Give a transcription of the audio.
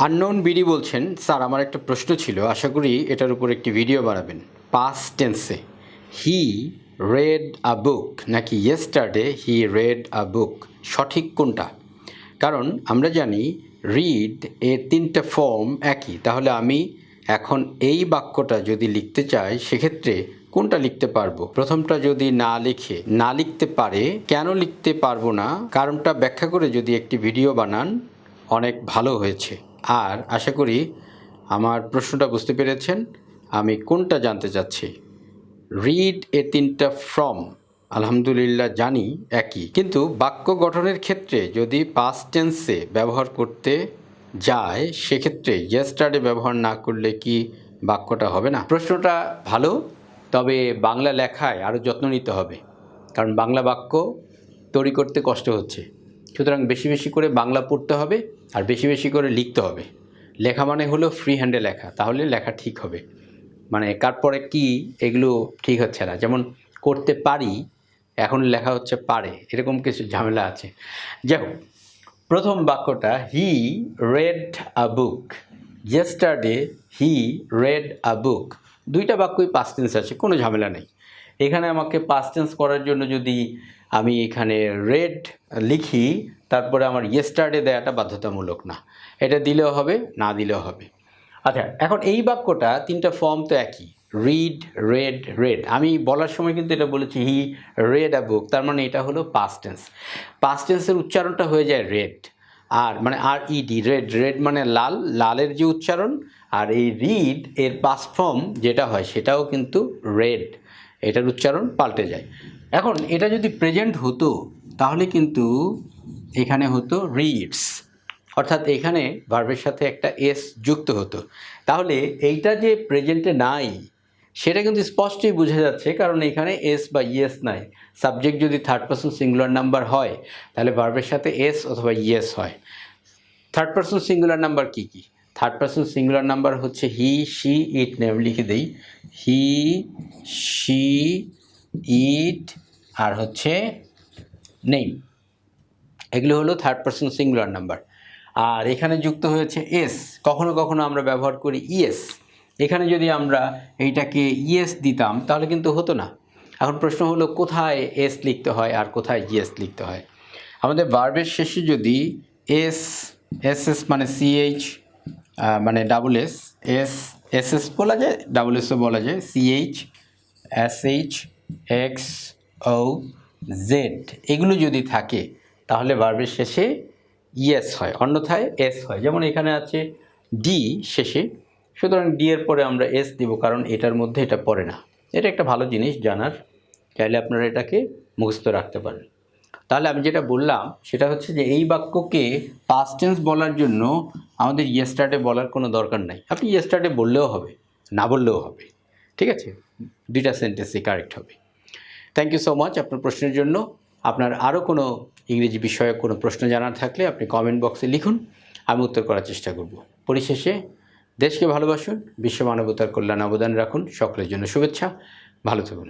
Unknown BD বলছেন, sir আমার একটা প্রশ্ন ছিল, আশা করি এটার উপর একটি ভিডিও বানাবেন। পাস্ট টেন্সে হি রেড আ বুক নাকি ইয়েস্টারডে হি রেড আ বুক, সঠিক কোনটা? কারণ আমরা জানি রিড এর তিনটা ফর্ম একই, তাহলে আমি এখন এই বাক্যটা যদি লিখতে চাই সেক্ষেত্রে কোনটা লিখতে পারবো? প্রথমটা যদি না লিখতে পারে, কেন লিখতে পারবো না কারণটা ব্যাখ্যা করে যদি একটি ভিডিও বানান অনেক ভালো হয়েছে। আর আশা করি আমার প্রশ্নটা বুঝতে পেরেছেন আমি কোনটা জানতে চাচ্ছি। রিড এর তিনটা ফর্ম আলহামদুলিল্লাহ জানি একই, কিন্তু বাক্য গঠনের ক্ষেত্রে যদি পাস্ট টেন্সে ব্যবহার করতে যায় সেক্ষেত্রে ইয়েস্টারডে ব্যবহার না করলে কি বাক্যটা হবে না? প্রশ্নটা ভালো, তবে বাংলা লেখায় আরও যত্ন নিতে হবে, কারণ বাংলা বাক্য তৈরি করতে কষ্ট হচ্ছে। সুতরাং বেশি বেশি করে বাংলা পড়তে হবে আর বেশি বেশি করে লিখতে হবে। লেখা মানে হলো ফ্রি হ্যান্ডে লেখা, তাহলে লেখা ঠিক হবে। মানে কার পরে কি এগুলো ঠিক হচ্ছে না, যেমন করতে পারি এখন লেখা হচ্ছে পারে, এরকম কিছু ঝামেলা আছে। যাই হোক, প্রথম বাক্যটা he read a book, yesterday he read a book, দুইটা বাক্যই পাস্ট টেন্স আছে, কোনো ঝামেলা নেই। এখানে আমাকে পাস্ট টেন্স করার জন্য যদি আমি এখানে রেড লিখি তারপরে আমার ইয়েস্টারডে দেওয়াটা বাধ্যতামূলক না, এটা দিলেও হবে না দিলেও হবে। আচ্ছা, এখন এই বাক্যটা তিনটা ফর্ম তো একই, রিড রেড রেড। আমি বলার সময় কিন্তু এটা বলেছি হি রেড আ বুক, তার মানে এটা হলো পাস্ট টেন্স। পাস্ট টেন্সের উচ্চারণটা হয়ে যায় রেড, আর মানে আর ইডি, রেড, রেড মানে লাল, লালের যে উচ্চারণ, আর এই রিড এর পাস্ট ফর্ম যেটা হয় সেটাও কিন্তু রেড, এটার উচ্চারণ পাল্টে যায়। এখন এটা যদি প্রেজেন্ট হতো তাহলে কিন্তু এখানে হতো রিডস, অর্থাৎ এখানে ভার্বের সাথে একটা এস যুক্ত হতো। তাহলে এইটা যে প্রেজেন্টে নাই সেটা কিন্তু স্পষ্টই বোঝা যাচ্ছে, কারণ এখানে এস বা ইয়েস নাই। সাবজেক্ট যদি থার্ড পারসন সিঙ্গুলার নাম্বার হয় তাহলে ভার্বের সাথে এস অথবা ইয়েস হয়। থার্ড পারসন সিঙ্গুলার নাম্বার কি কি? থার্ড পারসন সিঙ্গুলার নাম্বার হচ্ছে হি, শি, ইট, নেম লিখে দেই, হি, শি, ইট আর হচ্ছে নেম, এগুলো হলো থার্ড পারসন সিঙ্গুলার নাম্বার। আর এখানে যুক্ত হয়েছে এস, কখনো কখনো আমরা ব্যবহার করি ইয়েস। এখানে যদি আমরা এইটাকে ইয়েস দিতাম তাহলে কিন্তু হতো না। এখন প্রশ্ন হলো কোথায় এস লিখতে হয় আর কোথায় ইয়েস লিখতে হয়। আমাদের ভার্বের শেষে যদি এস, এস এস মানে সিএইচ মানে double S, S S S বলা যায়, ডাবল এসও বলা যায়, সিএইচ, এসএইচ, এক্স, ও, জেড এগুলো যদি থাকে তাহলে ভার্বের শেষে ইয়েস হয়, অন্যথায় এস হয়। যেমন এখানে আছে ডি শেষে, সুতরাং ডি এর পরে আমরা এস দিব, কারণ এটার মধ্যে এটা পড়ে না। এটা একটা ভালো জিনিস জানার, চাইলে আপনারা এটাকে মুখস্থ রাখতে পারেন। তাহলে আমি যেটা বললাম সেটা হচ্ছে যে এই বাক্যকে পাস্ট টেন্স বলার জন্য আমাদের ইয়েস্টারডে বলার কোনো দরকার নাই। আপনি ইয়েস্টারডে বললেও হবে, না বললেও হবে, ঠিক আছে, দুইটা সেন্টেন্সই কারেক্ট হবে। থ্যাংক ইউ সো মাচ আপনার প্রশ্নের জন্য। আপনার আরও কোনো ইংরেজি বিষয়ে কোনো প্রশ্ন জানার থাকলে আপনি কমেন্ট বক্সে লিখুন, আমি উত্তর করার চেষ্টা করব। পরিশেষে দেশকে ভালোবাসুন, বিশ্ব মানবতার কল্যাণ অবদান রাখুন, সকলের জন্য শুভেচ্ছা, ভালো থাকুন।